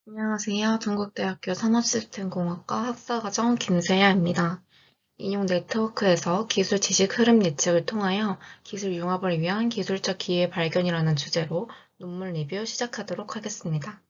안녕하세요. 동국대학교 산업시스템공학과 학사과정 김세아입니다. 인용 네트워크에서 기술 지식 흐름 예측을 통하여 기술 융합을 위한 기술적 기회 발견이라는 주제로 논문 리뷰 시작하도록 하겠습니다.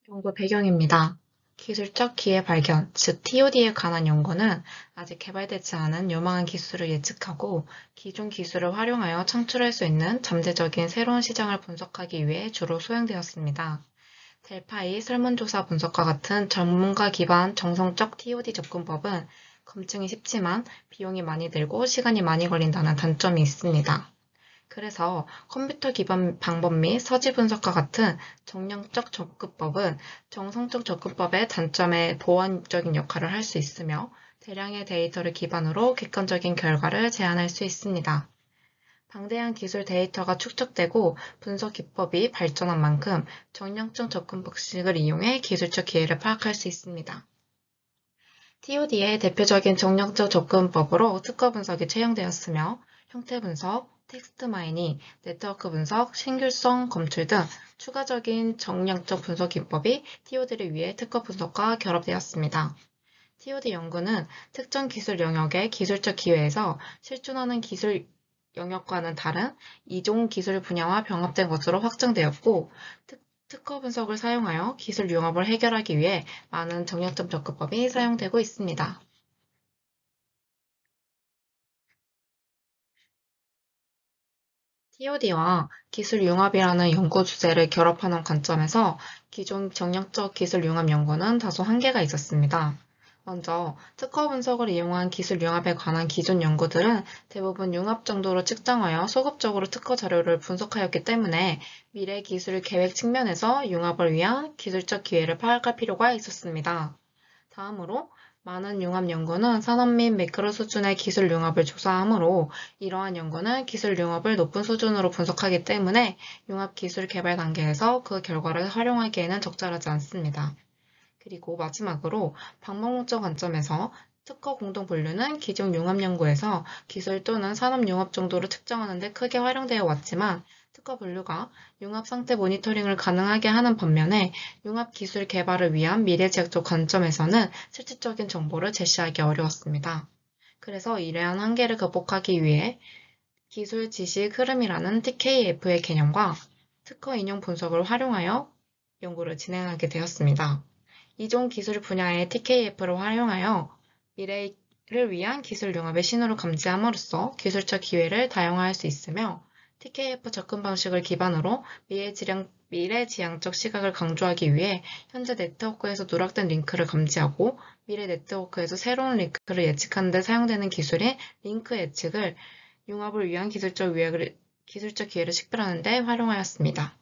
연구 배경입니다. 기술적 기회 발견, 즉 TOD에 관한 연구는 아직 개발되지 않은 유망한 기술을 예측하고 기존 기술을 활용하여 창출할 수 있는 잠재적인 새로운 시장을 분석하기 위해 주로 소행되었습니다. 델파이 설문조사 분석과 같은 전문가 기반 정성적 TOD 접근법은 검증이 쉽지만 비용이 많이 들고 시간이 많이 걸린다는 단점이 있습니다. 그래서 컴퓨터 기반 방법 및 서지 분석과 같은 정량적 접근법은 정성적 접근법의 단점에 보완적인 역할을 할 수 있으며 대량의 데이터를 기반으로 객관적인 결과를 제안할 수 있습니다. 방대한 기술 데이터가 축적되고 분석 기법이 발전한 만큼 정량적 접근 방식을 이용해 기술적 기회를 파악할 수 있습니다. TOD의 대표적인 정량적 접근법으로 특허 분석이 채용되었으며 형태 분석, 텍스트 마이닝, 네트워크 분석, 신규성 검출 등 추가적인 정량적 분석 기법이 TOD를 위해 특허 분석과 결합되었습니다. TOD 연구는 특정 기술 영역의 기술적 기회에서 실존하는 기술 영역과는 다른 이종 기술 분야와 병합된 것으로 확정되었고, 특허 분석을 사용하여 기술 융합을 해결하기 위해 많은 정략적 접근법이 사용되고 있습니다. TOD와 기술 융합이라는 연구 주제를 결합하는 관점에서 기존 정략적 기술 융합 연구는 다소 한계가 있었습니다. 먼저 특허 분석을 이용한 기술 융합에 관한 기존 연구들은 대부분 융합 정도로 측정하여 소급적으로 특허 자료를 분석하였기 때문에 미래 기술 계획 측면에서 융합을 위한 기술적 기회를 파악할 필요가 있었습니다. 다음으로 많은 융합 연구는 산업 및 매크로 수준의 기술 융합을 조사하므로 이러한 연구는 기술 융합을 높은 수준으로 분석하기 때문에 융합 기술 개발 단계에서 그 결과를 활용하기에는 적절하지 않습니다. 그리고 마지막으로 방법론적 관점에서 특허 공동 분류는 기존 융합 연구에서 기술 또는 산업 융합 정도로 측정하는 데 크게 활용되어 왔지만 특허 분류가 융합 상태 모니터링을 가능하게 하는 반면에 융합 기술 개발을 위한 미래지향적 관점에서는 실질적인 정보를 제시하기 어려웠습니다. 그래서 이러한 한계를 극복하기 위해 기술 지식 흐름이라는 TKF의 개념과 특허 인용 분석을 활용하여 연구를 진행하게 되었습니다. 이종 기술 분야의 TKF를 활용하여 미래를 위한 기술 융합의 신호를 감지함으로써 기술적 기회를 다양화할 수 있으며 TKF 접근 방식을 기반으로 미래지향적 시각을 강조하기 위해 현재 네트워크에서 누락된 링크를 감지하고 미래 네트워크에서 새로운 링크를 예측하는 데 사용되는 기술인 링크 예측을 융합을 위한 기술적 기회를 식별하는 데 활용하였습니다.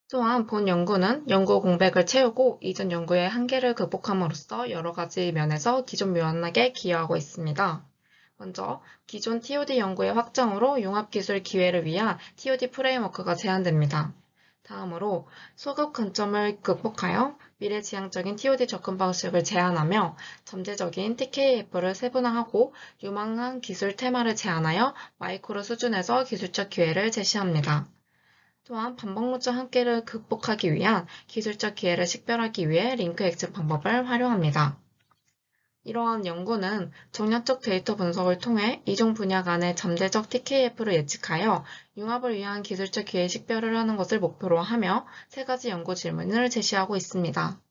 또한 본 연구는 연구 공백을 채우고 이전 연구의 한계를 극복함으로써 여러 가지 면에서 기존 묘안락에 기여하고 있습니다. 먼저 기존 TOD 연구의 확장으로 융합기술 기회를 위한 TOD 프레임워크가 제한됩니다. 다음으로 소급 관점을 극복하여 미래지향적인 TOD 접근 방식을 제한하며 잠재적인 TKF를 세분화하고 유망한 기술 테마를 제한하여 마이크로 수준에서 기술적 기회를 제시합니다. 또한 반복론적 한계를 극복하기 위한 기술적 기회를 식별하기 위해 링크 엑스 방법을 활용합니다. 이러한 연구는 정량적 데이터 분석을 통해 이종 분야 간의 잠재적 TKF를 예측하여 융합을 위한 기술적 기회 식별을 하는 것을 목표로 하며 세 가지 연구 질문을 제시하고 있습니다.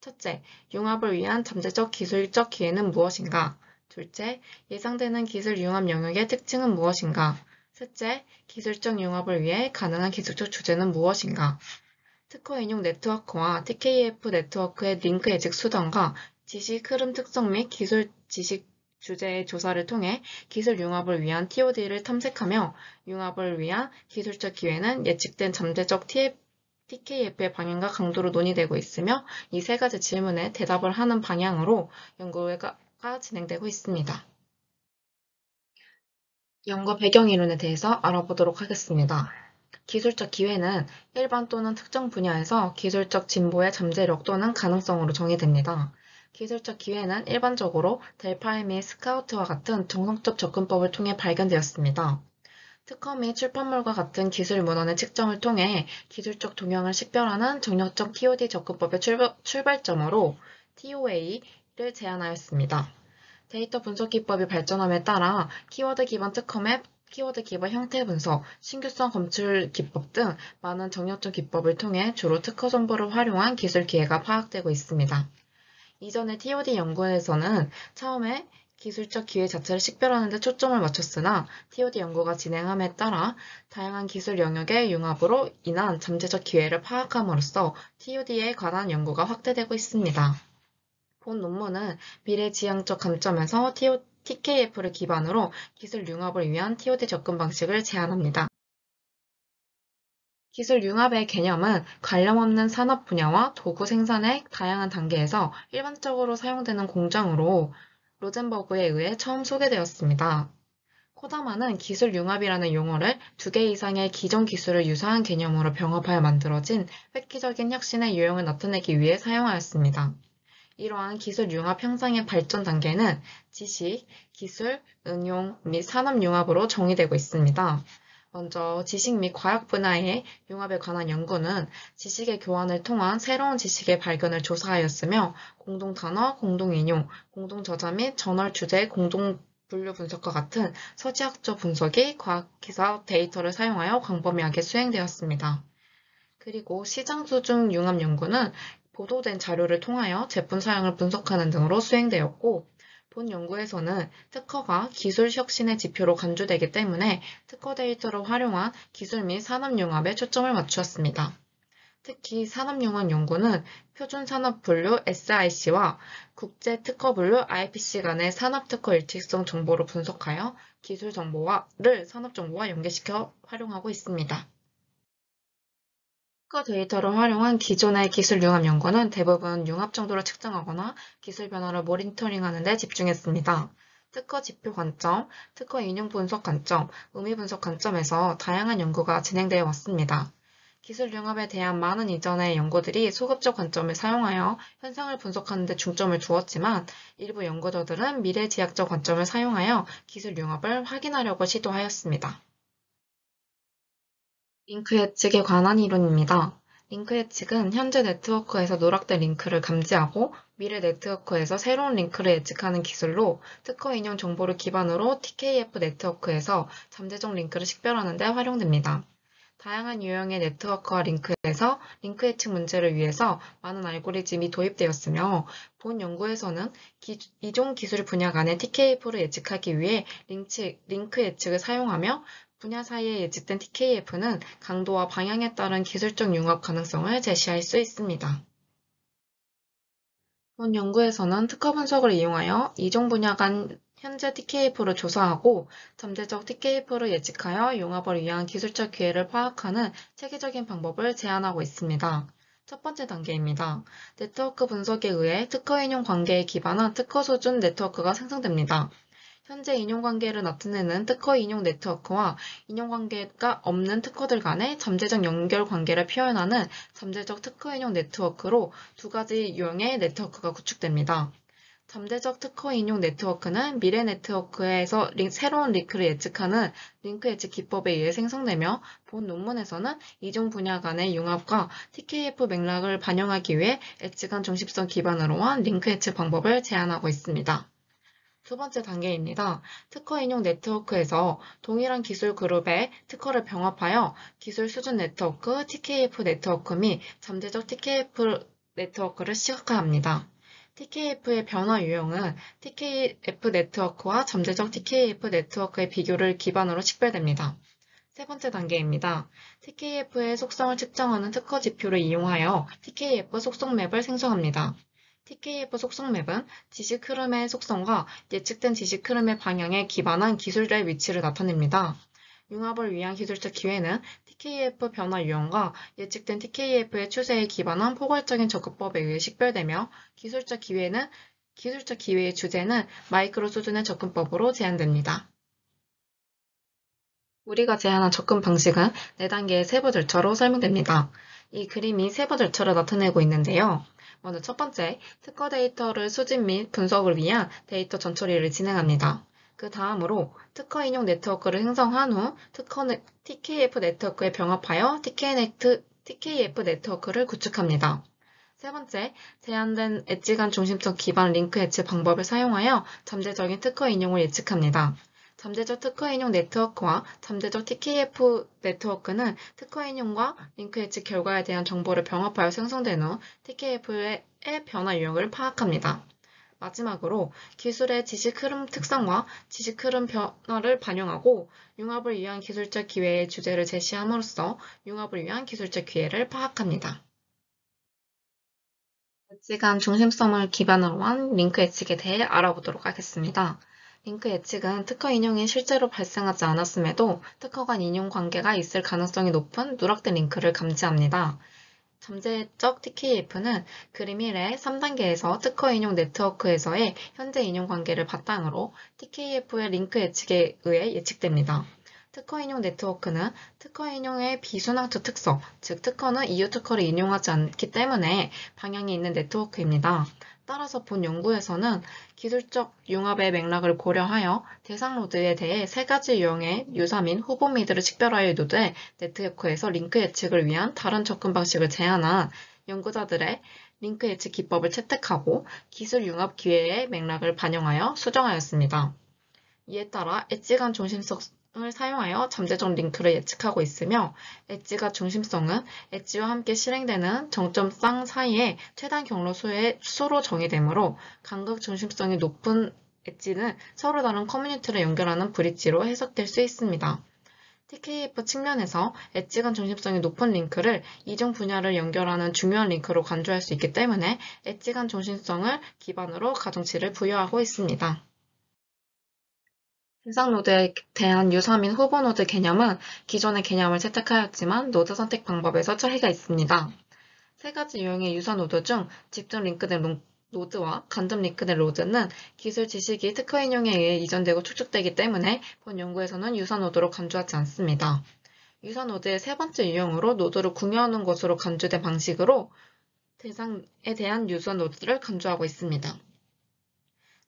첫째, 융합을 위한 잠재적 기술적 기회는 무엇인가? 둘째, 예상되는 기술 융합 영역의 특징은 무엇인가? 셋째, 기술적 융합을 위해 가능한 기술적 주제는 무엇인가? 특허 인용 네트워크와 TKF 네트워크의 링크 예측 수단과 지식 흐름 특성 및 기술 지식 주제의 조사를 통해 기술 융합을 위한 TOD를 탐색하며 융합을 위한 기술적 기회는 예측된 잠재적 TKF의 방향과 강도로 논의되고 있으며 이 세 가지 질문에 대답을 하는 방향으로 연구가 진행되고 있습니다. 연구 배경 이론에 대해서 알아보도록 하겠습니다. 기술적 기회는 일반 또는 특정 분야에서 기술적 진보의 잠재력 또는 가능성으로 정의됩니다. 기술적 기회는 일반적으로 델파이 및 스카우트와 같은 정성적 접근법을 통해 발견되었습니다. 특허 및 출판물과 같은 기술 문헌의 측정을 통해 기술적 동향을 식별하는 정력적 TOD 접근법의 출발점으로 TOA를 제안하였습니다. 데이터 분석 기법이 발전함에 따라 키워드 기반 특허 맵, 키워드 기반 형태 분석, 신규성 검출 기법 등 많은 정력적 기법을 통해 주로 특허 정보를 활용한 기술 기회가 파악되고 있습니다. 이전의 TOD 연구에서는 처음에 기술적 기회 자체를 식별하는 데 초점을 맞췄으나 TOD 연구가 진행함에 따라 다양한 기술 영역의 융합으로 인한 잠재적 기회를 파악함으로써 TOD에 관한 연구가 확대되고 있습니다. 본 논문은 미래지향적 관점에서 TKF를 기반으로 기술 융합을 위한 TOD 접근 방식을 제안합니다. 기술 융합의 개념은 관련 없는 산업 분야와 도구 생산의 다양한 단계에서 일반적으로 사용되는 공정으로 로젠버그에 의해 처음 소개되었습니다. 코다마는 기술 융합이라는 용어를 2개 이상의 기존 기술을 유사한 개념으로 병합하여 만들어진 획기적인 혁신의 유형을 나타내기 위해 사용하였습니다. 이러한 기술 융합 형상의 발전 단계는 지식, 기술, 응용 및 산업 융합으로 정의되고 있습니다. 먼저 지식 및 과학 분야의 융합에 관한 연구는 지식의 교환을 통한 새로운 지식의 발견을 조사하였으며 공동 단어, 공동 인용, 공동 저자 및 저널 주제 공동 분류 분석과 같은 서지학적 분석이 과학기사 데이터를 사용하여 광범위하게 수행되었습니다. 그리고 시장 수준 융합 연구는 보도된 자료를 통하여 제품 사양을 분석하는 등으로 수행되었고, 본 연구에서는 특허가 기술 혁신의 지표로 간주되기 때문에 특허 데이터를 활용한 기술 및 산업 융합에 초점을 맞추었습니다. 특히 산업융합 연구는 표준산업분류 SIC와 국제특허분류 IPC 간의 산업특허 일치성 정보를 분석하여 기술 정보를 산업정보와 연계시켜 활용하고 있습니다. 특허 데이터를 활용한 기존의 기술 융합 연구는 대부분 융합 정도를 측정하거나 기술 변화를 모니터링하는 데 집중했습니다. 특허 지표 관점, 특허 인용 분석 관점, 의미 분석 관점에서 다양한 연구가 진행되어 왔습니다. 기술 융합에 대한 많은 이전의 연구들이 소급적 관점을 사용하여 현상을 분석하는 데 중점을 두었지만 일부 연구자들은 미래지향적 관점을 사용하여 기술 융합을 확인하려고 시도하였습니다. 링크 예측에 관한 이론입니다. 링크 예측은 현재 네트워크에서 누락된 링크를 감지하고 미래 네트워크에서 새로운 링크를 예측하는 기술로 특허 인용 정보를 기반으로 TKF 네트워크에서 잠재적 링크를 식별하는 데 활용됩니다. 다양한 유형의 네트워크와 링크에서 링크 예측 문제를 위해서 많은 알고리즘이 도입되었으며 본 연구에서는 이종 기술 분야 간의 TKF를 예측하기 위해 링크 예측을 사용하며 분야 사이에 예측된 TKF는 강도와 방향에 따른 기술적 융합 가능성을 제시할 수 있습니다. 본 연구에서는 특허 분석을 이용하여 이종 분야 간 현재 TKF를 조사하고 잠재적 TKF를 예측하여 융합을 위한 기술적 기회를 파악하는 체계적인 방법을 제안하고 있습니다. 첫 번째 단계입니다. 네트워크 분석에 의해 특허 인용 관계에 기반한 특허 수준 네트워크가 생성됩니다. 현재 인용관계를 나타내는 특허 인용 네트워크와 인용관계가 없는 특허들 간의 잠재적 연결관계를 표현하는 잠재적 특허 인용 네트워크로 두 가지 유형의 네트워크가 구축됩니다. 잠재적 특허 인용 네트워크는 미래 네트워크에서 새로운 링크를 예측하는 링크 예측 기법에 의해 생성되며 본 논문에서는 이종 분야 간의 융합과 TKF 맥락을 반영하기 위해 예측한 중심성 기반으로 한 링크 예측 방법을 제안하고 있습니다. 두 번째 단계입니다. 특허 인용 네트워크에서 동일한 기술 그룹의 특허를 병합하여 기술 수준 네트워크, TKF 네트워크 및 잠재적 TKF 네트워크를 시각화합니다. TKF의 변화 유형은 TKF 네트워크와 잠재적 TKF 네트워크의 비교를 기반으로 식별됩니다. 세 번째 단계입니다. TKF의 속성을 측정하는 특허 지표를 이용하여 TKF 속성 맵을 생성합니다. TKF 속성 맵은 지식 흐름의 속성과 예측된 지식 흐름의 방향에 기반한 기술자의 위치를 나타냅니다. 융합을 위한 기술적 기회는 TKF 변화 유형과 예측된 TKF의 추세에 기반한 포괄적인 접근법에 의해 식별되며 기술적 기회의 주제는 마이크로 수준의 접근법으로 제한됩니다. 우리가 제안한 접근 방식은 4단계의 세부 절차로 설명됩니다. 이 그림이 세부 절차를 나타내고 있는데요. 먼저 첫 번째, 특허 데이터를 수집 및 분석을 위한 데이터 전처리를 진행합니다. 그 다음으로 특허 인용 네트워크를 생성한 후 TKF 네트워크에 병합하여 TKF 네트워크를 구축합니다. 세 번째, 제한된 엣지 간 중심적 기반 링크 예측 방법을 사용하여 잠재적인 특허 인용을 예측합니다. 잠재적 특허 인용 네트워크와 잠재적 TKF 네트워크는 특허 인용과 링크 예측 결과에 대한 정보를 병합하여 생성된 후 TKF의 변화 유형을 파악합니다. 마지막으로 기술의 지식 흐름 특성과 지식 흐름 변화를 반영하고 융합을 위한 기술적 기회의 주제를 제시함으로써 융합을 위한 기술적 기회를 파악합니다. 엣지 간 중심성을 기반으로 한 링크 예측에 대해 알아보도록 하겠습니다. 링크 예측은 특허 인용이 실제로 발생하지 않았음에도 특허 간 인용 관계가 있을 가능성이 높은 누락된 링크를 감지합니다. 잠재적 TKF는 그림 1의 3단계에서 특허 인용 네트워크에서의 현재 인용 관계를 바탕으로 TKF의 링크 예측에 의해 예측됩니다. 특허 인용 네트워크는 특허 인용의 비순환적 특성, 즉 특허는 이후 특허를 인용하지 않기 때문에 방향이 있는 네트워크입니다. 따라서 본 연구에서는 기술적 융합의 맥락을 고려하여 대상 노드에 대해 세 가지 유형의 유사 및 후보 미드를 식별하여 노드의 네트워크에서 링크 예측을 위한 다른 접근 방식을 제안한 연구자들의 링크 예측 기법을 채택하고 기술 융합 기회의 맥락을 반영하여 수정하였습니다. 이에 따라 엣지 간 중심성을 사용하여 잠재적 링크를 예측하고 있으며 엣지가 중심성은 엣지와 함께 실행되는 정점 쌍 사이의 최단 경로 수로 정의되므로 간극 중심성이 높은 엣지는 서로 다른 커뮤니티를 연결하는 브릿지로 해석될 수 있습니다. TKF 측면에서 엣지 간 중심성이 높은 링크를 이중 분야를 연결하는 중요한 링크로 간주할 수 있기 때문에 엣지 간 중심성을 기반으로 가중치를 부여하고 있습니다. 대상 노드에 대한 유사 및 후보 노드 개념은 기존의 개념을 채택하였지만 노드 선택 방법에서 차이가 있습니다. 세 가지 유형의 유사 노드 중 집중 링크된 노드와 간접 링크된 노드는 기술 지식이 특허 인용에 의해 이전되고 축적되기 때문에 본 연구에서는 유사 노드로 간주하지 않습니다. 유사 노드의 세 번째 유형으로 노드를 궁여하는 것으로 간주된 방식으로 대상에 대한 유사 노드를 간주하고 있습니다.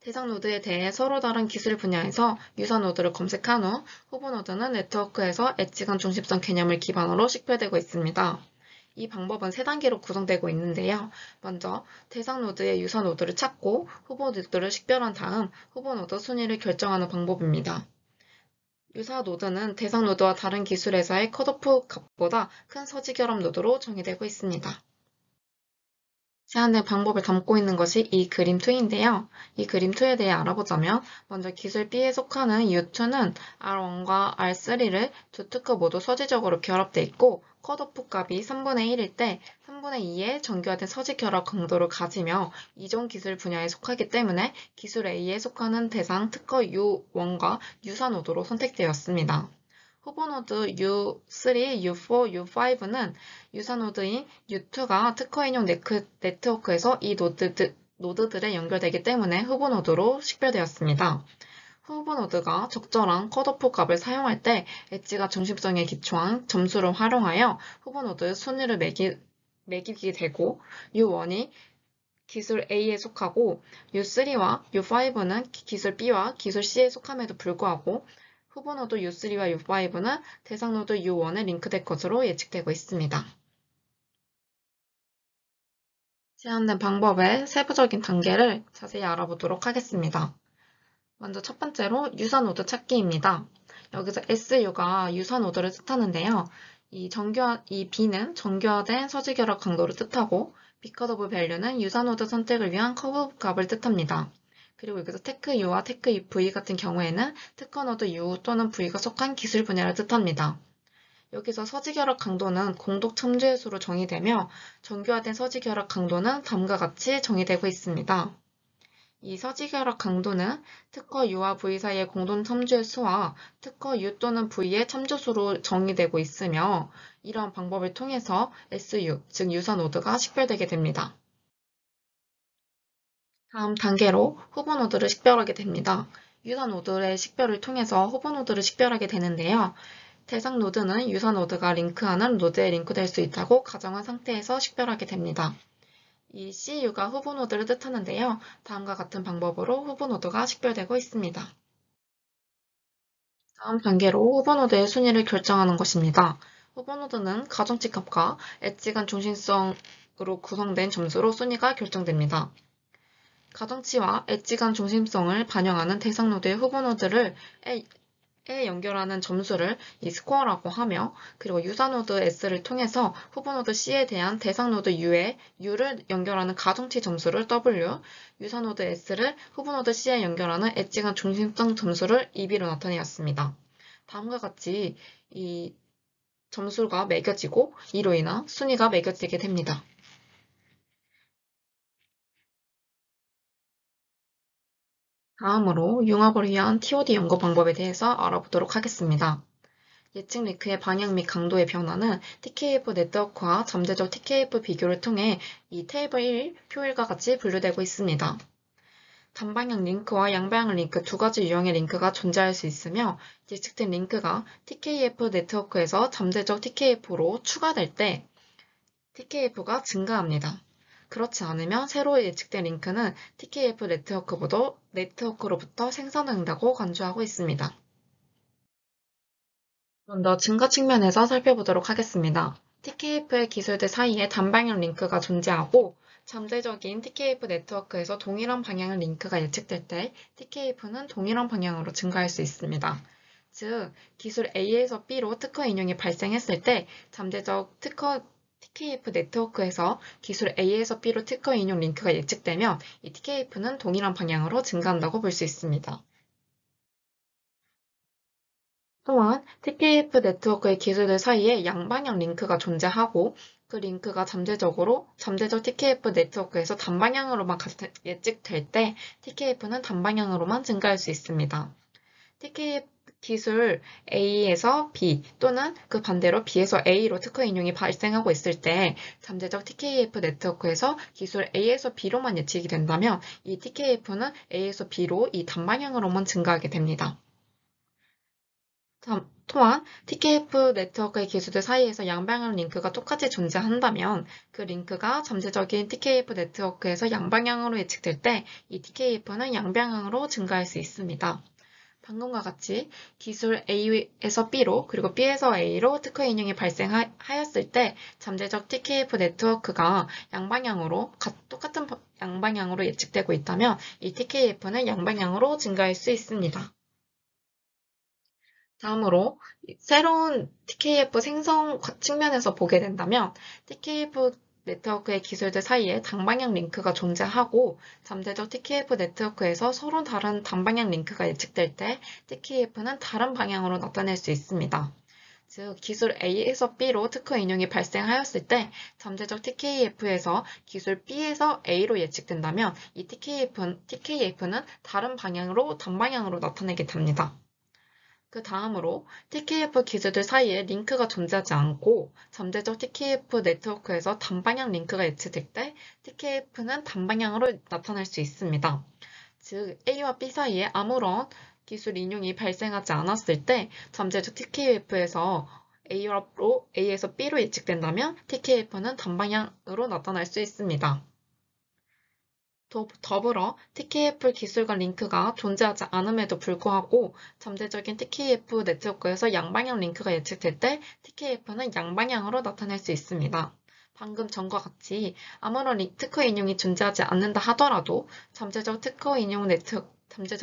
대상 노드에 대해 서로 다른 기술 분야에서 유사 노드를 검색한 후 후보 노드는 네트워크에서 엣지 간 중심성 개념을 기반으로 식별되고 있습니다. 이 방법은 세 단계로 구성되고 있는데요. 먼저 대상 노드의 유사 노드를 찾고 후보 노드를 식별한 다음 후보 노드 순위를 결정하는 방법입니다. 유사 노드는 대상 노드와 다른 기술에서의 컷오프 값보다 큰 서지 결합 노드로 정의되고 있습니다. 제한된 방법을 담고 있는 것이 이 그림 2인데요. 이 그림 2에 대해 알아보자면 먼저 기술 B에 속하는 U2는 R1과 R3를 두 특허 모두 서지적으로 결합되어 있고 컷오프 값이 3분의 1일 때 3분의 2의 정교화된 서지 결합 강도를 가지며 이종 기술 분야에 속하기 때문에 기술 A에 속하는 대상 특허 U1과 유사 노드로 선택되었습니다. 후보 노드 U3, U4, U5는 유사 노드인 U2가 특허 인용 네트워크에서 이 노드들에 연결되기 때문에 후보 노드로 식별되었습니다. 후보 노드가 적절한 컷오프 값을 사용할 때 엣지가 중심성에 기초한 점수를 활용하여 후보 노드 순위를 매기게 되고 U1이 기술 A에 속하고 U3와 U5는 기술 B와 기술 C에 속함에도 불구하고 후보 노드 U3와 U5는 대상 노드 U1에 링크될 것으로 예측되고 있습니다. 제한된 방법의 세부적인 단계를 자세히 알아보도록 하겠습니다. 먼저 첫 번째로 유사 노드 찾기입니다. 여기서 SU가 유사 노드를 뜻하는데요. 이 B는 정교화된 서지 결합 강도를 뜻하고 B컷 오브 밸류는 유사 노드 선택을 위한 커브 값을 뜻합니다. 그리고 여기서 테크 U와 테크 V 같은 경우에는 특허 노드 U 또는 V가 속한 기술 분야를 뜻합니다. 여기서 서지 결합 강도는 공동 참조의 수로 정의되며 정교화된 서지 결합 강도는 다음과 같이 정의되고 있습니다. 이 서지 결합 강도는 특허 U와 V 사이의 공동 참조의 수와 특허 U 또는 V의 참조수로 정의되고 있으며 이러한 방법을 통해서 SU, 즉 유사 노드가 식별되게 됩니다. 다음 단계로 후보 노드를 식별하게 됩니다. 유사 노드의 식별을 통해서 후보 노드를 식별하게 되는데요. 대상 노드는 유사 노드가 링크하는 노드에 링크될 수 있다고 가정한 상태에서 식별하게 됩니다. 이 CU가 후보 노드를 뜻하는데요. 다음과 같은 방법으로 후보 노드가 식별되고 있습니다. 다음 단계로 후보 노드의 순위를 결정하는 것입니다. 후보 노드는 가중치 값과 엣지 간 중심성으로 구성된 점수로 순위가 결정됩니다. 가중치와 엣지 간 중심성을 반영하는 대상 노드의 후보 노드를 에 연결하는 점수를 이 스코어라고 하며, 그리고 유사 노드 S를 통해서 후보 노드 C에 대한 대상 노드 U에 U를 연결하는 가중치 점수를 W, 유사 노드 S를 후보 노드 C에 연결하는 엣지 간 중심성 점수를 EB로 나타내었습니다. 다음과 같이 이 점수가 매겨지고 이로 인한 순위가 매겨지게 됩니다. 다음으로 융합을 위한 TOD 연구 방법에 대해서 알아보도록 하겠습니다. 예측 링크의 방향 및 강도의 변화는 TKF 네트워크와 잠재적 TKF 비교를 통해 이 테이블 1, 표 1과 같이 분류되고 있습니다. 단방향 링크와 양방향 링크 두 가지 유형의 링크가 존재할 수 있으며, 예측된 링크가 TKF 네트워크에서 잠재적 TKF로 추가될 때 TKF가 증가합니다. 그렇지 않으면 새로 예측된 링크는 TKF 네트워크로부터 생성된다고 간주하고 있습니다. 먼저 증가 측면에서 살펴보도록 하겠습니다. TKF의 기술들 사이에 단방향 링크가 존재하고, 잠재적인 TKF 네트워크에서 동일한 방향의 링크가 예측될 때 TKF는 동일한 방향으로 증가할 수 있습니다. 즉, 기술 A에서 B로 특허 인용이 발생했을 때 잠재적 TKF 네트워크에서 기술 A에서 B로 특허 인용 링크가 예측되면 이 TKF는 동일한 방향으로 증가한다고 볼 수 있습니다. 또한 TKF 네트워크의 기술들 사이에 양방향 링크가 존재하고, 그 링크가 잠재적 TKF 네트워크에서 단방향으로만 예측될 때 TKF는 단방향으로만 증가할 수 있습니다. TKF 기술 A에서 B 또는 그 반대로 B에서 A로 특허 인용이 발생하고 있을 때 잠재적 TKF 네트워크에서 기술 A에서 B로만 예측이 된다면 이 TKF는 A에서 B로 이 단방향으로만 증가하게 됩니다. 또한 TKF 네트워크의 기술들 사이에서 양방향 링크가 똑같이 존재한다면 그 링크가 잠재적인 TKF 네트워크에서 양방향으로 예측될 때 이 TKF는 양방향으로 증가할 수 있습니다. 방금과 같이 기술 A에서 B로 그리고 B에서 A로 특허 인용이 발생하였을 때 잠재적 TKF 네트워크가 똑같은 양방향으로 예측되고 있다면 이 TKF는 양방향으로 증가할 수 있습니다. 다음으로 새로운 TKF 생성 측면에서 보게 된다면 TKF 네트워크의 기술들 사이에 단방향 링크가 존재하고, 잠재적 TKF 네트워크에서 서로 다른 단방향 링크가 예측될 때 TKF는 다른 방향으로 나타낼 수 있습니다. 즉, 기술 A에서 B로 특허 인용이 발생하였을 때 잠재적 TKF에서 기술 B에서 A로 예측된다면 이 TKF는 다른 방향으로 단방향으로 나타내게 됩니다. 그 다음으로 TKF 기술들 사이에 링크가 존재하지 않고 잠재적 TKF 네트워크에서 단방향 링크가 예측될 때 TKF는 단방향으로 나타날 수 있습니다. 즉, A와 B 사이에 아무런 기술 인용이 발생하지 않았을 때 잠재적 TKF에서 A에서 B로 예측된다면 TKF는 단방향으로 나타날 수 있습니다. 더불어 TKF 기술과 링크가 존재하지 않음에도 불구하고 잠재적인 TKF 네트워크에서 양방향 링크가 예측될 때 TKF는 양방향으로 나타낼 수 있습니다. 방금 전과 같이 아무런 특허 인용이 존재하지 않는다 하더라도 잠재적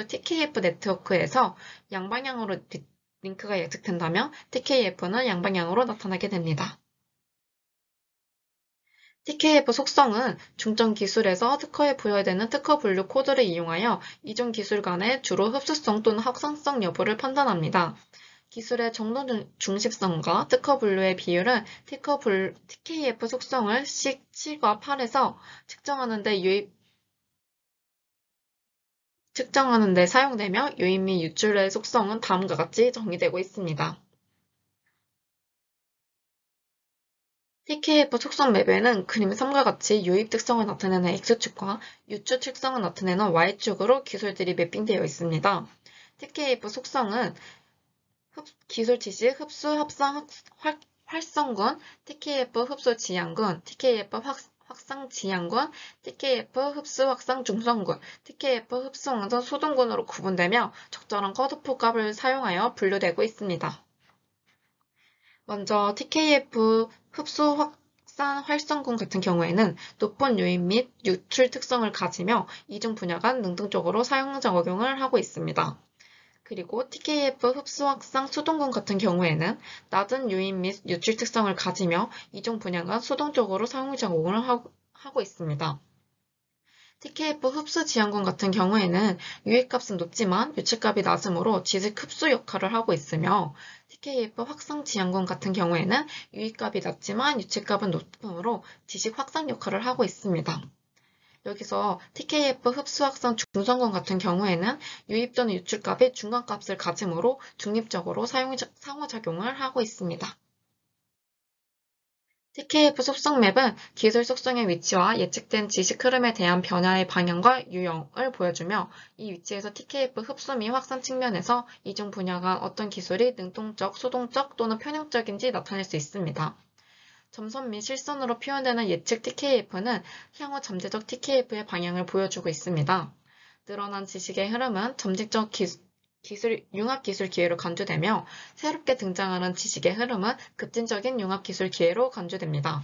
TKF 네트워크에서 양방향으로 링크가 예측된다면 TKF는 양방향으로 나타나게 됩니다. TKF 속성은 중점 기술에서 특허에 부여되는 특허 분류 코드를 이용하여 이중 기술 간의 주로 흡수성 또는 확산성 여부를 판단합니다. 기술의 정도 중립성과 특허 분류의 비율은 TKF 속성을 7과 8에서 측정하는 데 사용되며 유입 및 유출의 속성은 다음과 같이 정의되고 있습니다. TKF 속성 맵에는 그림 3과 같이 유입 특성을 나타내는 X축과 유출 특성을 나타내는 Y축으로 기술들이 매핑되어 있습니다. TKF 속성은 기술 지시, 흡수, 합성, 활성군, TKF 흡수 지향군, TKF 확상 지향군, TKF 흡수 확상 중성군, TKF 흡수 확산 소동군으로 구분되며 적절한 컷오프 값을 사용하여 분류되고 있습니다. 먼저 TKF 흡수 확산 활성군 같은 경우에는 높은 유입 및 유출 특성을 가지며 이중 분야 간 능동적으로 상호작용을 하고 있습니다. 그리고 TKF 흡수 확산 수동군 같은 경우에는 낮은 유입 및 유출 특성을 가지며 이중 분야 간 수동적으로 상호작용을 하고 있습니다. TKF 흡수 지향군 같은 경우에는 유입값은 높지만 유출값이 낮으므로 지식 흡수 역할을 하고 있으며 TKF 확상 지향군 같은 경우에는 유입값이 낮지만 유출값은 높으므로 지식 확산 역할을 하고 있습니다. 여기서 TKF 흡수 확산 중성군 같은 경우에는 유입 또는 유출값의 중간값을 가지므로 중립적으로 상호작용을 하고 있습니다. TKF 속성 맵은 기술 속성의 위치와 예측된 지식 흐름에 대한 변화의 방향과 유형을 보여주며 이 위치에서 TKF 흡수 및 확산 측면에서 이중 분야 간 어떤 기술이 능동적, 수동적 또는 편향적인지 나타낼 수 있습니다. 점선 및 실선으로 표현되는 예측 TKF는 향후 잠재적 TKF의 방향을 보여주고 있습니다. 늘어난 지식의 흐름은 점진적 융합기술 기회로 간주되며 새롭게 등장하는 지식의 흐름은 급진적인 융합기술 기회로 간주됩니다.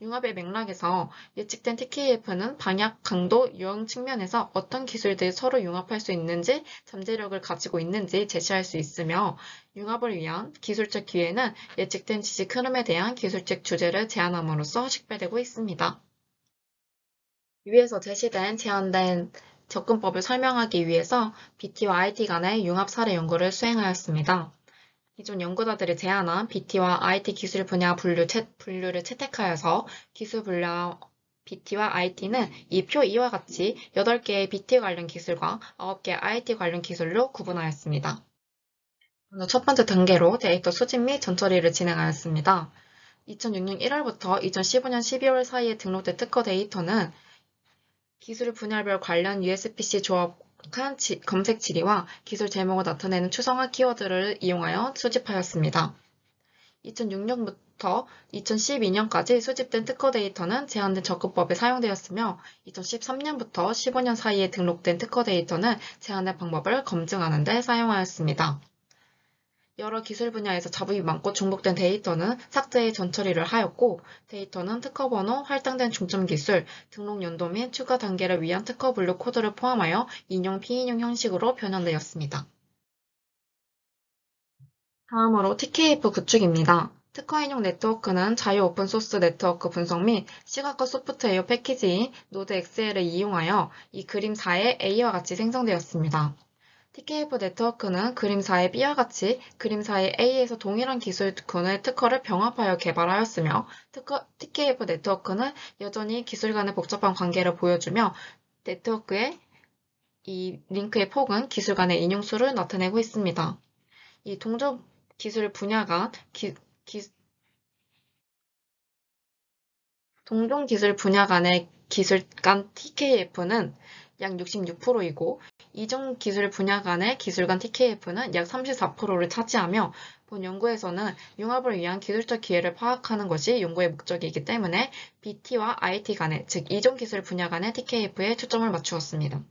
융합의 맥락에서 예측된 TKF는 방향, 강도, 유형 측면에서 어떤 기술들이 서로 융합할 수 있는지, 잠재력을 가지고 있는지 제시할 수 있으며 융합을 위한 기술적 기회는 예측된 지식 흐름에 대한 기술적 주제를 제안함으로써 식별되고 있습니다. 위에서 제시된 제안된 접근법을 설명하기 위해서 BT와 IT 간의 융합 사례 연구를 수행하였습니다. 기존 연구자들이 제안한 BT와 IT 기술 분야 분류를 채택하여서 기술 분야 BT와 IT는 이 표 2와 같이 8개의 BT 관련 기술과 9개의 IT 관련 기술로 구분하였습니다. 먼저 첫 번째 단계로 데이터 수집 및 전처리를 진행하였습니다. 2006년 1월부터 2015년 12월 사이에 등록된 특허 데이터는 기술 분야별 관련 USPC 조합한 검색 지리와 기술 제목을 나타내는 추상화 키워드를 이용하여 수집하였습니다. 2006년부터 2012년까지 수집된 특허 데이터는 제한된 접근법에 사용되었으며 2013년부터 15년 사이에 등록된 특허 데이터는 제한된 방법을 검증하는 데 사용하였습니다. 여러 기술 분야에서 잡음이 많고 중복된 데이터는 삭제에 전처리를 하였고 데이터는 특허번호, 할당된 중점 기술, 등록 연도 및 추가 단계를 위한 특허 분류 코드를 포함하여 인용, 비인용 형식으로 변환되었습니다. 다음으로 TKF 구축입니다. 특허 인용 네트워크는 자유 오픈소스 네트워크 분석 및 시각화 소프트웨어 패키지인 노드XL을 이용하여 이 그림4의 A와 같이 생성되었습니다. TKF 네트워크는 그림4의 B와 같이 그림4의 A에서 동일한 기술군의 특허를 병합하여 개발하였으며 TKF 네트워크는 여전히 기술 간의 복잡한 관계를 보여주며 네트워크의 이 링크의 폭은 기술 간의 인용수를 나타내고 있습니다. 이 동종 기술 분야 간 동종 기술 분야 간의 기술 간 TKF는 약 66%이고 이종 기술 분야 간의 기술 간 TKF는 약 34%를 차지하며 본 연구에서는 융합을 위한 기술적 기회를 파악하는 것이 연구의 목적이기 때문에 BT와 IT 간의, 즉 이종 기술 분야 간의 TKF에 초점을 맞추었습니다.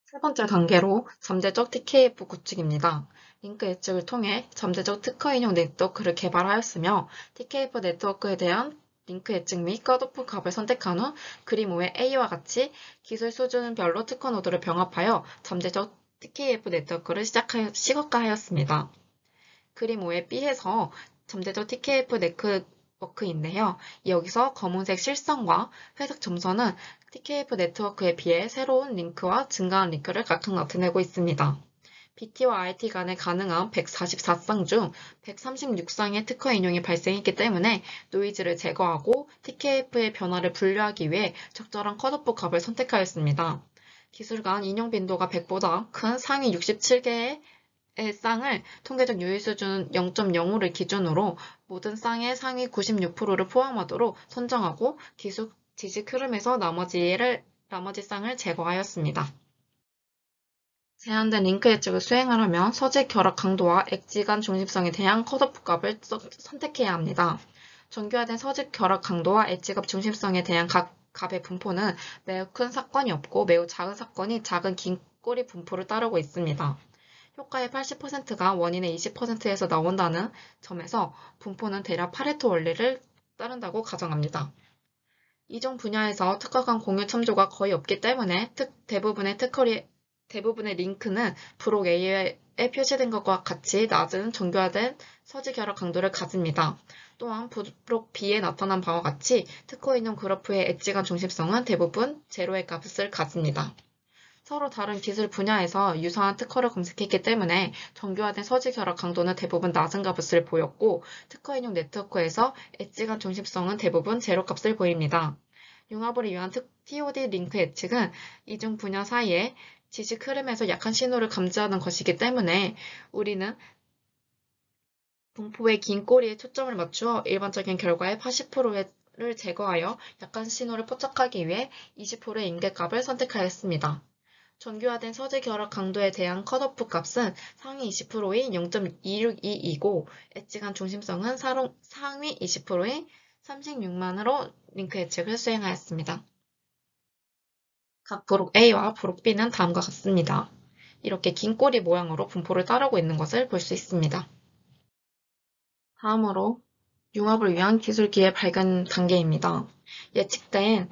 세 번째 단계로 잠재적 TKF 구축입니다. 링크 예측을 통해 잠재적 특허 인용 네트워크를 개발하였으며 TKF 네트워크에 대한 링크 예측 및 컷오프 값을 선택한 후 그림 5의 A와 같이 기술 수준별로 특허 노드를 병합하여 잠재적 TKF 네트워크를 시각화하였습니다. 그림 5의 B에서 잠재적 TKF 네트워크인데요. 여기서 검은색 실선과 회색 점선은 TKF 네트워크에 비해 새로운 링크와 증가한 링크를 각각 나타내고 있습니다. BT와 IT 간에 가능한 144쌍 중 136쌍의 특허 인용이 발생했기 때문에 노이즈를 제거하고 TKF의 변화를 분류하기 위해 적절한 컷오프 값을 선택하였습니다. 기술 간 인용 빈도가 100보다 큰 상위 67개의 쌍을 통계적 유의 수준 0.05를 기준으로 모든 쌍의 상위 96%를 포함하도록 선정하고 기술 지식 흐름에서 나머지 쌍을 제거하였습니다. 제한된 링크 예측을 수행하려면 서재 결합 강도와 엣지 간 중립성에 대한 컷오프 값을 선택해야 합니다. 정교화된 서직 결합 강도와 엣지값 중심성에 대한 각 값의 분포는 매우 큰 사건이 없고 매우 작은 사건이 작은 긴 꼬리 분포를 따르고 있습니다. 효과의 80%가 원인의 20%에서 나온다는 점에서 분포는 대략 파레토 원리를 따른다고 가정합니다. 이종 분야에서 특허 간 공유 첨조가 거의 없기 때문에 대부분의 링크는 브록 A에 표시된 것과 같이 낮은 정교화된 서지 결합 강도를 가집니다. 또한 브록 B에 나타난 바와 같이 특허 인용 그래프의 엣지 간 중심성은 대부분 제로의 값을 가집니다. 서로 다른 기술 분야에서 유사한 특허를 검색했기 때문에 정교화된 서지 결합 강도는 대부분 낮은 값을 보였고 특허 인용 네트워크에서 엣지 간 중심성은 대부분 제로 값을 보입니다. 융합을 위한 TOD 링크 예측은 이중 분야 사이의 지식 흐름에서 약한 신호를 감지하는 것이기 때문에 우리는 분포의 긴 꼬리에 초점을 맞추어 일반적인 결과의 80%를 제거하여 약한 신호를 포착하기 위해 20%의 임계값을 선택하였습니다. 정교화된 서지 결합 강도에 대한 컷오프 값은 상위 20%인 0.262이고 엣지 간 중심성은 상위 20%인 36만으로 링크 예측을 수행하였습니다. 각 브록 A와 브록 B는 다음과 같습니다. 이렇게 긴 꼬리 모양으로 분포를 따르고 있는 것을 볼 수 있습니다. 다음으로 융합을 위한 기술 기회 발견 단계입니다. 예측된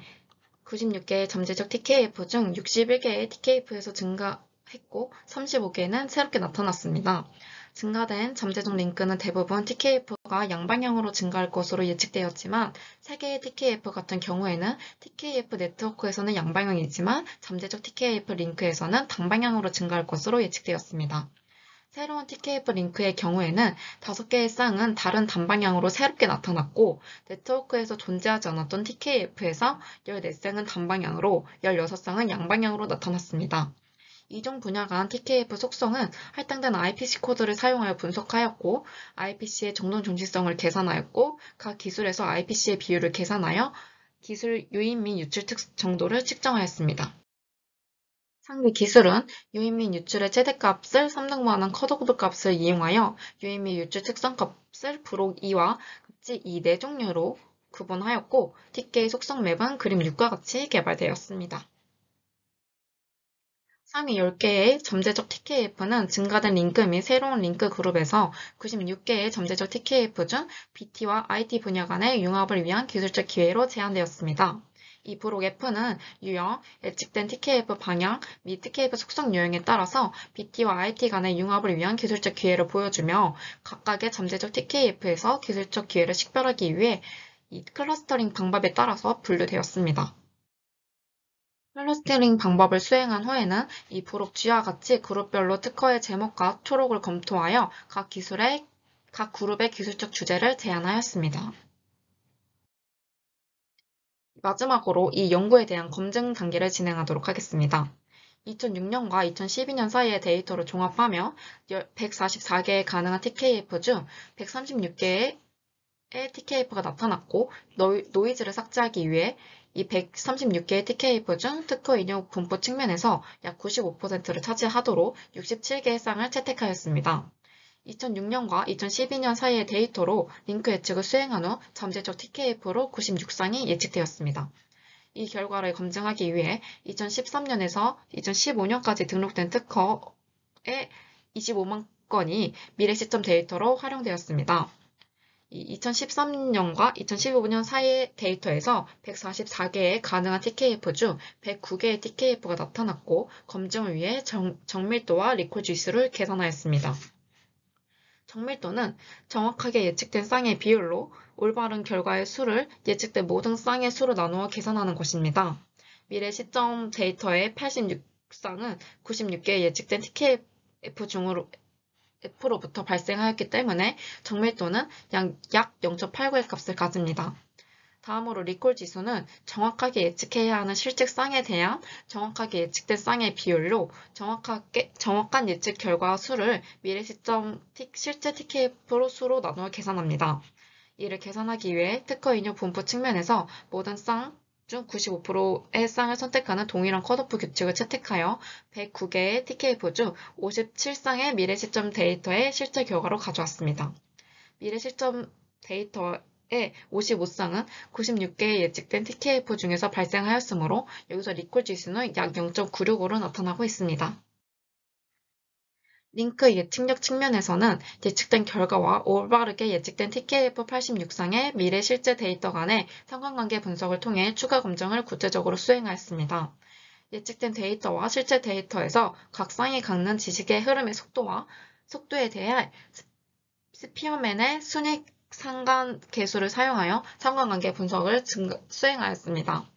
96개의 잠재적 TKF 중 61개의 TKF에서 증가했고 35개는 새롭게 나타났습니다. 증가된 잠재적 링크는 대부분 TKF가 양방향으로 증가할 것으로 예측되었지만 3개의 TKF 같은 경우에는 TKF 네트워크에서는 양방향이지만 잠재적 TKF 링크에서는 단방향으로 증가할 것으로 예측되었습니다. 새로운 TKF 링크의 경우에는 5개의 쌍은 다른 단방향으로 새롭게 나타났고 네트워크에서 존재하지 않았던 TKF에서 14쌍은 단방향으로 16쌍은 양방향으로 나타났습니다. 이종 분야 간 TKF 속성은 할당된 IPC 코드를 사용하여 분석하였고 IPC의 정동 중심성을 계산하였고 각 기술에서 IPC의 비율을 계산하여 기술 유인 및 유출 정도를 측정하였습니다. 상위 기술은 유인 및 유출의 최대값을 3등분하는 컷오프 값을 이용하여 유인 및 유출 특성값을 브록 2와 같이 이 4종류로 구분하였고 TK 속성 맵은 그림 6과 같이 개발되었습니다. 상위 10개의 잠재적 TKF는 증가된 링크 및 새로운 링크 그룹에서 96개의 잠재적 TKF 중 BT와 IT 분야 간의 융합을 위한 기술적 기회로 제한되었습니다. 이 브록 F는 유형, 예측된 TKF 방향 및 TKF 속성 유형에 따라서 BT와 IT 간의 융합을 위한 기술적 기회를 보여주며 각각의 잠재적 TKF에서 기술적 기회를 식별하기 위해 이 클러스터링 방법에 따라서 분류되었습니다. 클러스터링 방법을 수행한 후에는 이 브록 G와 같이 그룹별로 특허의 제목과 초록을 검토하여 각 그룹의 기술적 주제를 제안하였습니다. 마지막으로 이 연구에 대한 검증 단계를 진행하도록 하겠습니다. 2006년과 2012년 사이의 데이터를 종합하며 144개의 가능한 TKF 중 136개의 TKF가 나타났고 노이즈를 삭제하기 위해 이 136개의 TKF 중 특허 인용 분포 측면에서 약 95%를 차지하도록 67개의 쌍을 채택하였습니다. 2006년과 2012년 사이의 데이터로 링크 예측을 수행한 후 잠재적 TKF로 96쌍이 예측되었습니다. 이 결과를 검증하기 위해 2013년에서 2015년까지 등록된 특허의 25만 건이 미래 시점 데이터로 활용되었습니다. 2013년과 2015년 사이의 데이터에서 144개의 가능한 TKF 중 109개의 TKF가 나타났고 검증을 위해 정밀도와 리콜 지수를 계산하였습니다. 정밀도는 정확하게 예측된 쌍의 비율로 올바른 결과의 수를 예측된 모든 쌍의 수로 나누어 계산하는 것입니다. 미래 시점 데이터의 86쌍은 96개의 예측된 TKF 중으로 F로부터 발생하였기 때문에 정밀도는 약 0.89의 값을 가집니다. 다음으로 리콜 지수는 정확하게 예측해야 하는 실제 쌍에 대한 정확하게 예측된 쌍의 비율로 정확한 예측 결과 수를 미래 시점 실제 TKF 수로 나누어 계산합니다. 이를 계산하기 위해 특허 인용 분포 측면에서 모든 쌍 중 95%의 쌍을 선택하는 동일한 컷오프 규칙을 채택하여 109개의 TKF 중 57쌍의 미래 시점 데이터의 실제 결과로 가져왔습니다. 미래 시점 데이터 55쌍은 96개의 예측된 TKF 중에서 발생하였으므로 여기서 리콜 지수는 약 0.96으로 나타나고 있습니다. 링크 예측력 측면에서는 예측된 결과와 올바르게 예측된 TKF 86쌍의 미래 실제 데이터 간의 상관관계 분석을 통해 추가 검증을 구체적으로 수행하였습니다. 예측된 데이터와 실제 데이터에서 각 쌍이 갖는 지식의 흐름의 속도에 대해 스피어맨의 순위 상관 계수를 사용하여 상관관계 분석을 수행하였습니다.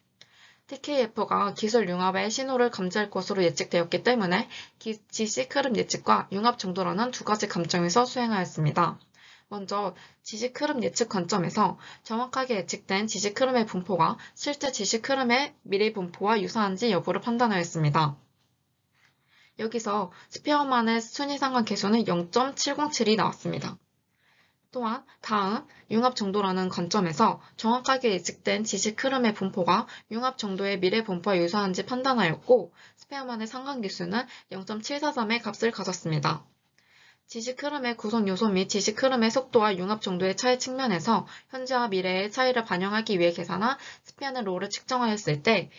TKF가 기술 융합의 신호를 감지할 것으로 예측되었기 때문에 지식 흐름 예측과 융합 정도라는 두 가지 관점에서 수행하였습니다. 먼저 지식 흐름 예측 관점에서 정확하게 예측된 지식 흐름의 분포가 실제 지식 흐름의 미래 분포와 유사한지 여부를 판단하였습니다. 여기서 스피어만의 순위상관 계수는 0.707이 나왔습니다. 또한 다음 융합 정도라는 관점에서 정확하게 예측된 지식 흐름의 분포가 융합 정도의 미래 분포와 유사한지 판단하였고 스페어만의 상관계수는 0.743의 값을 가졌습니다. 지식 흐름의 구성 요소 및 지식 흐름의 속도와 융합 정도의 차이 측면에서 현재와 미래의 차이를 반영하기 위해 계산한 스페어의 롤을 측정하였을 때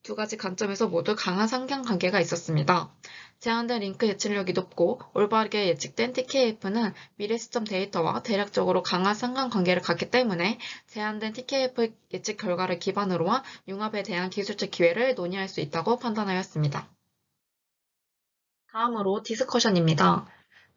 두 가지 관점에서 모두 강한 상관관계가 있었습니다. 제한된 링크 예측력이 높고 올바르게 예측된 TKF는 미래 시점 데이터와 대략적으로 강한 상관관계를 갖기 때문에 제한된 TKF 예측 결과를 기반으로 한 융합에 대한 기술적 기회를 논의할 수 있다고 판단하였습니다. 다음으로 디스커션입니다.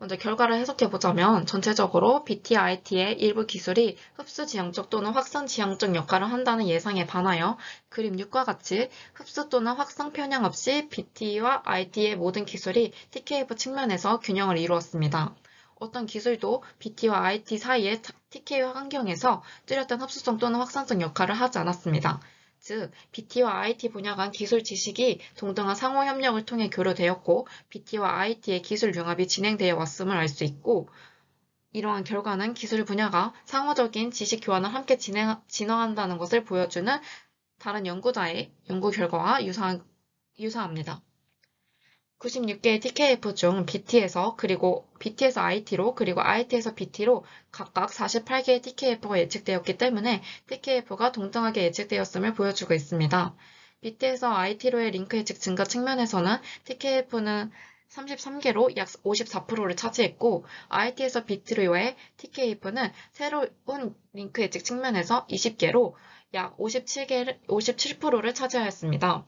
먼저 결과를 해석해보자면 전체적으로 BT-IT의 일부 기술이 흡수 지향적 또는 확산 지향적 역할을 한다는 예상에 반하여 그림 6과 같이 흡수 또는 확산 편향 없이 BT와 IT의 모든 기술이 TKF 측면에서 균형을 이루었습니다. 어떤 기술도 BT와 IT 사이의 TK 환경에서 뚜렷한 흡수성 또는 확산성 역할을 하지 않았습니다. 즉, BT와 IT 분야 간 기술 지식이 동등한 상호 협력을 통해 교류되었고, BT와 IT의 기술 융합이 진행되어 왔음을 알 수 있고, 이러한 결과는 기술 분야가 상호적인 지식 교환을 함께 진화한다는 것을 보여주는 다른 연구자의 연구 결과와 유사합니다. 96개의 TKF 중 BT에서 IT로 그리고 IT에서 BT로 각각 48개의 TKF가 예측되었기 때문에 TKF가 동등하게 예측되었음을 보여주고 있습니다. BT에서 IT로의 링크 예측 증가 측면에서는 TKF는 33개로 약 54%를 차지했고 IT에서 BT로의 TKF는 새로운 링크 예측 측면에서 20개로 약 57%를 차지하였습니다.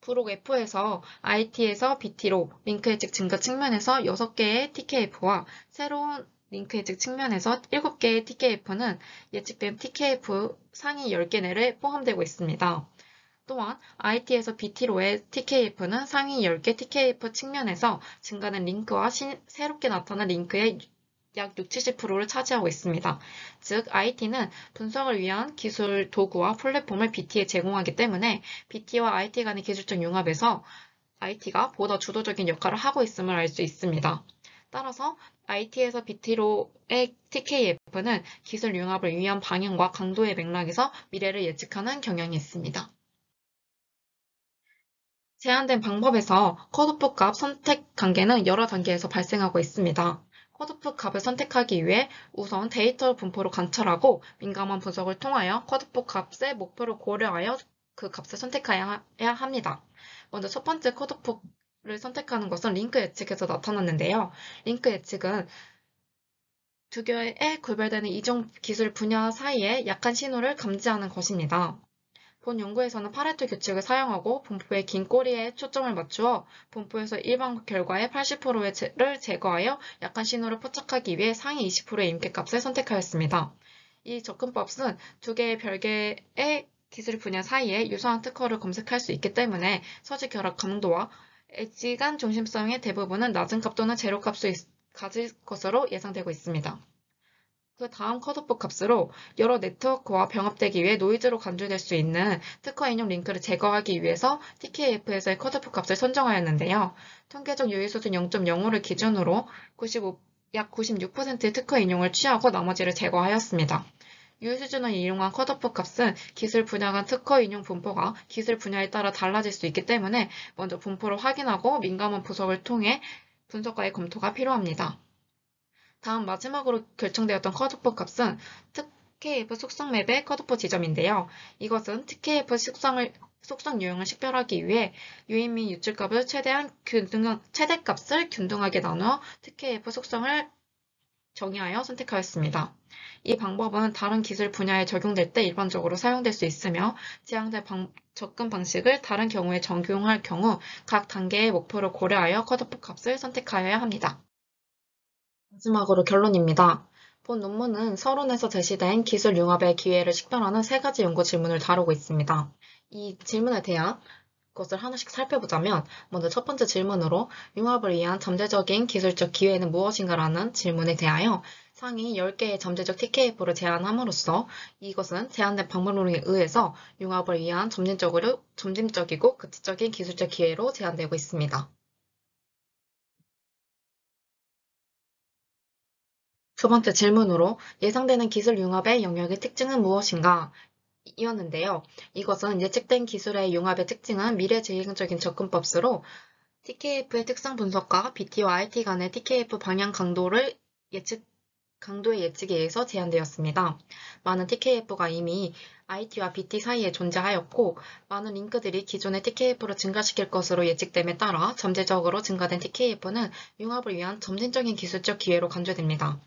부록 F에서 IT에서 BT로 링크 예측 증가 측면에서 6개의 TKF와 새로운 링크 예측 측면에서 7개의 TKF는 예측된 TKF 상위 10개 내를 포함되고 있습니다. 또한 IT에서 BT로의 TKF는 상위 10개 TKF 측면에서 증가된 링크와 새롭게 나타난 링크의 약 60, 70%를 차지하고 있습니다. 즉, IT는 분석을 위한 기술 도구와 플랫폼을 BT에 제공하기 때문에 BT와 IT 간의 기술적 융합에서 IT가 보다 주도적인 역할을 하고 있음을 알 수 있습니다. 따라서 IT에서 BT로의 TKF는 기술 융합을 위한 방향과 강도의 맥락에서 미래를 예측하는 경향이 있습니다. 제한된 방법에서 컷오프 값 선택 관계는 여러 단계에서 발생하고 있습니다. 컷오프 값을 선택하기 위해 우선 데이터 분포를 관찰하고 민감한 분석을 통하여 컷오프 값의 목표를 고려하여 그 값을 선택해야 합니다. 먼저 첫 번째 컷오프를 선택하는 것은 링크 예측에서 나타났는데요. 링크 예측은 두 개의 구별되는 이종 기술 분야 사이에 약한 신호를 감지하는 것입니다. 본 연구에서는 파레토 규칙을 사용하고 분포의 긴 꼬리에 초점을 맞추어 분포에서 일반 결과의 80%를 제거하여 약한 신호를 포착하기 위해 상위 20%의 임계값을 선택하였습니다. 이 접근법은 두 개의 별개의 기술 분야 사이에 유사한 특허를 검색할 수 있기 때문에 서지 결합 강도와 엣지 간 중심성의 대부분은 낮은 값 또는 제로 값을 가질 것으로 예상되고 있습니다. 그 다음 컷오프 값으로 여러 네트워크와 병합되기 위해 노이즈로 간주될 수 있는 특허 인용 링크를 제거하기 위해서 TKF에서의 컷오프 값을 선정하였는데요. 통계적 유의 수준 0.05를 기준으로 약 96%의 특허 인용을 취하고 나머지를 제거하였습니다. 유의 수준을 이용한 컷오프 값은 기술 분야 간 특허 인용 분포가 기술 분야에 따라 달라질 수 있기 때문에 먼저 분포를 확인하고 민감한 분석을 통해 분석과의 검토가 필요합니다. 다음 마지막으로 결정되었던 컷오프 값은 TKF 속성 맵의 컷오프 지점인데요. 이것은 TKF 속성 유형을 식별하기 위해 유인 및 유출값을 최대값을 균등하게 나누어 TKF 속성을 정의하여 선택하였습니다. 이 방법은 다른 기술 분야에 적용될 때 일반적으로 사용될 수 있으며 지향될 접근 방식을 다른 경우에 적용할 경우 각 단계의 목표를 고려하여 컷오프 값을 선택하여야 합니다. 마지막으로 결론입니다. 본 논문은 서론에서 제시된 기술 융합의 기회를 식별하는 세 가지 연구 질문을 다루고 있습니다. 이 질문에 대한 것을 하나씩 살펴보자면 먼저 첫 번째 질문으로 융합을 위한 잠재적인 기술적 기회는 무엇인가라는 질문에 대하여 상위 10개의 잠재적 TKF를 제안함으로써 이것은 제한된 방법론에 의해서 융합을 위한 점진적이고 급진적인 기술적 기회로 제한되고 있습니다. 두 번째 질문으로 예상되는 기술 융합의 영역의 특징은 무엇인가? 이었는데요. 이것은 예측된 기술의 융합의 특징은 미래지향적인 접근법으로 TKF의 특성 분석과 BT와 IT 간의 TKF 방향 강도의 예측에 의해서 제한되었습니다. 많은 TKF가 이미 IT와 BT 사이에 존재하였고, 많은 링크들이 기존의 TKF를 증가시킬 것으로 예측됨에 따라 잠재적으로 증가된 TKF는 융합을 위한 점진적인 기술적 기회로 간주됩니다.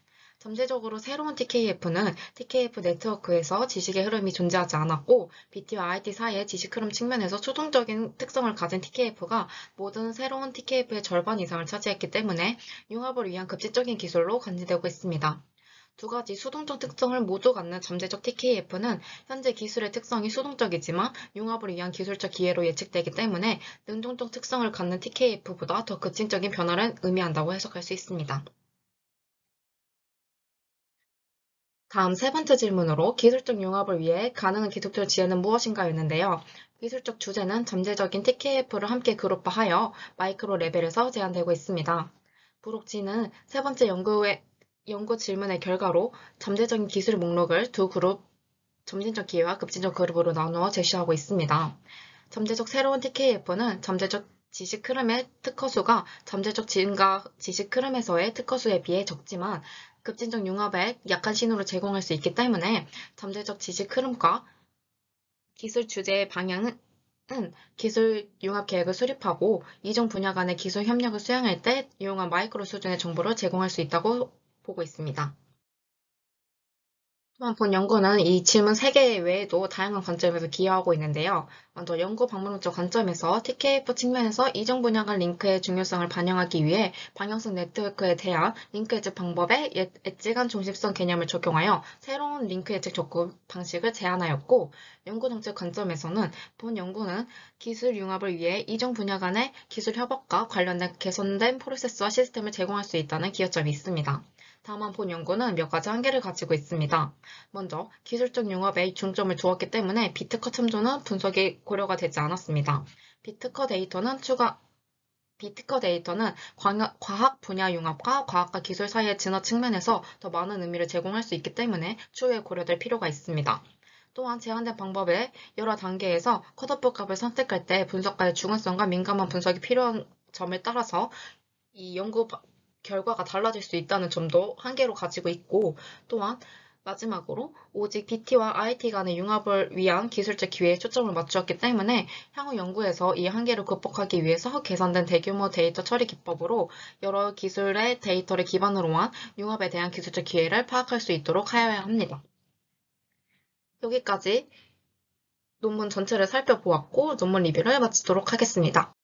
잠재적으로 새로운 TKF는 TKF 네트워크에서 지식의 흐름이 존재하지 않았고 BT와 IT 사이의 지식 흐름 측면에서 수동적인 특성을 가진 TKF가 모든 새로운 TKF의 절반 이상을 차지했기 때문에 융합을 위한 급진적인 기술로 간주되고 있습니다. 두 가지 수동적 특성을 모두 갖는 잠재적 TKF는 현재 기술의 특성이 수동적이지만 융합을 위한 기술적 기회로 예측되기 때문에 능동적 특성을 갖는 TKF보다 더 급진적인 변화를 의미한다고 해석할 수 있습니다. 다음 세 번째 질문으로 기술적 융합을 위해 가능한 기술적 지혜는 무엇인가였는데요. 기술적 주제는 잠재적인 TKF를 함께 그룹화하여 마이크로 레벨에서 제한되고 있습니다. 부록지는 세 번째 연구 질문의 결과로 잠재적인 기술 목록을 두 그룹, 점진적 기회와 급진적 그룹으로 나누어 제시하고 있습니다. 잠재적 새로운 TKF는 잠재적 지식 흐름의 특허수가 잠재적 지식 흐름에서의 특허수에 비해 적지만 급진적 융합에 약한 신호를 제공할 수 있기 때문에 잠재적 지식 흐름과 기술 주제의 방향은 기술 융합 계획을 수립하고 이중 분야 간의 기술 협력을 수행할 때 유용한 마이크로 수준의 정보를 제공할 수 있다고 보고 있습니다. 또한 본 연구는 이 질문 3개 외에도 다양한 관점에서 기여하고 있는데요. 먼저 연구 방문론적 관점에서 TKF 측면에서 이중 분야 간 링크의 중요성을 반영하기 위해 방향성 네트워크에 대한 링크 예측 방법에 엣지 간 중심성 개념을 적용하여 새로운 링크 예측 접근 방식을 제안하였고, 연구 정책 관점에서는 본 연구는 기술 융합을 위해 이중 분야 간의 기술 협업과 관련된 개선된 프로세스와 시스템을 제공할 수 있다는 기여점이 있습니다. 다만 본 연구는 몇 가지 한계를 가지고 있습니다. 먼저 기술적 융합에 중점을 두었기 때문에 비트커 참조는 분석이 고려가 되지 않았습니다. 비트커 데이터는 과학 분야 융합과 과학과 기술 사이의 진화 측면에서 더 많은 의미를 제공할 수 있기 때문에 추후에 고려될 필요가 있습니다. 또한 제한된 방법의 여러 단계에서 컷오프 값을 선택할 때 분석가의 중요성과 민감한 분석이 필요한 점에 따라서 이 연구 결과가 달라질 수 있다는 점도 한계로 가지고 있고, 또한 마지막으로 오직 BT와 IT 간의 융합을 위한 기술적 기회에 초점을 맞추었기 때문에 향후 연구에서 이 한계를 극복하기 위해서 개선된 대규모 데이터 처리 기법으로 여러 기술의 데이터를 기반으로 한 융합에 대한 기술적 기회를 파악할 수 있도록 하여야 합니다. 여기까지 논문 전체를 살펴보았고 논문 리뷰를 마치도록 하겠습니다.